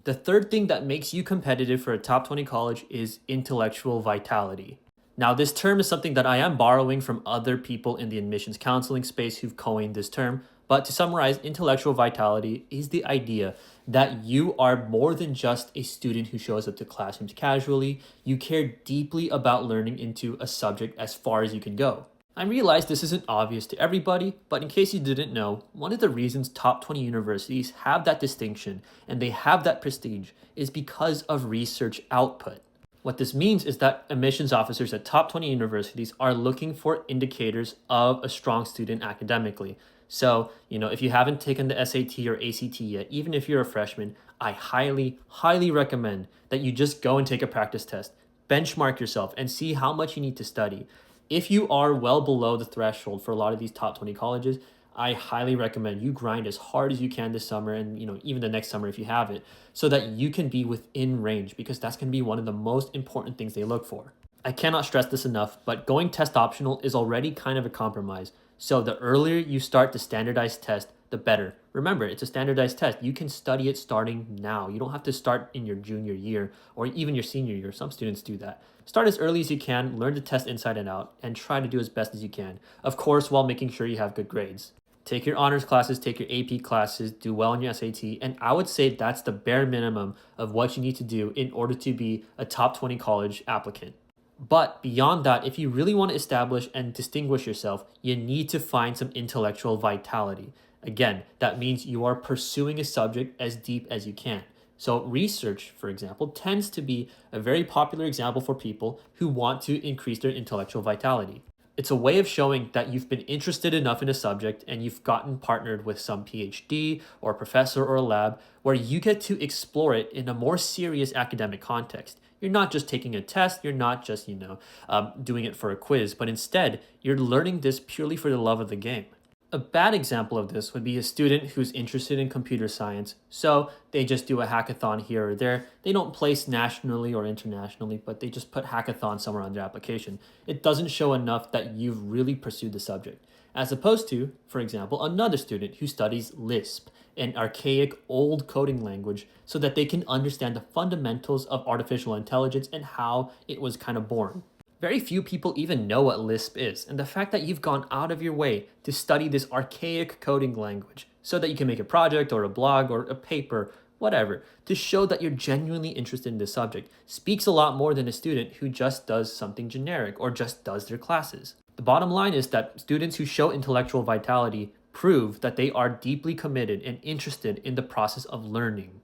The third thing that makes you competitive for a top 20 college is intellectual vitality. Now, this term is something that I am borrowing from other people in the admissions counseling space who've coined this term. But to summarize, intellectual vitality is the idea that you are more than just a student who shows up to classrooms casually. You care deeply about learning into a subject as far as you can go. I realize this isn't obvious to everybody, but in case you didn't know, one of the reasons top 20 universities have that distinction and they have that prestige is because of research output. What this means is that admissions officers at top 20 universities are looking for indicators of a strong student academically. So, if you haven't taken the SAT or ACT yet, even if you're a freshman, I highly, highly recommend that you just go and take a practice test, benchmark yourself, and see how much you need to study. If you are well below the threshold for a lot of these top 20 colleges, I highly recommend you grind as hard as you can this summer and even the next summer if you have it, so that you can be within range, because that's going to be one of the most important things they look for. I cannot stress this enough, but going test optional is already kind of a compromise. So the earlier you start the standardized test, the better. Remember, it's a standardized test. You can study it starting now. You don't have to start in your junior year or even your senior year. Some students do that. Start as early as you can, learn the test inside and out, and try to do as best as you can. Of course, while making sure you have good grades. Take your honors classes, take your AP classes, do well on your SAT, and I would say that's the bare minimum of what you need to do in order to be a top 20 college applicant. But beyond that, if you really want to establish and distinguish yourself, you need to find some intellectual vitality. Again, that means you are pursuing a subject as deep as you can. So research, for example, tends to be a very popular example for people who want to increase their intellectual vitality. It's a way of showing that you've been interested enough in a subject and you've gotten partnered with some PhD or professor or a lab where you get to explore it in a more serious academic context. You're not just taking a test, you're not just, doing it for a quiz, but instead you're learning this purely for the love of the game. A bad example of this would be a student who's interested in computer science, so they just do a hackathon here or there. They don't place nationally or internationally, but they just put hackathon somewhere on their application. It doesn't show enough that you've really pursued the subject. As opposed to, for example, another student who studies Lisp, an archaic old coding language, so that they can understand the fundamentals of artificial intelligence and how it was kind of born. Very few people even know what Lisp is, and the fact that you've gone out of your way to study this archaic coding language so that you can make a project or a blog or a paper, whatever, to show that you're genuinely interested in this subject speaks a lot more than a student who just does something generic or just does their classes. The bottom line is that students who show intellectual vitality prove that they are deeply committed and interested in the process of learning.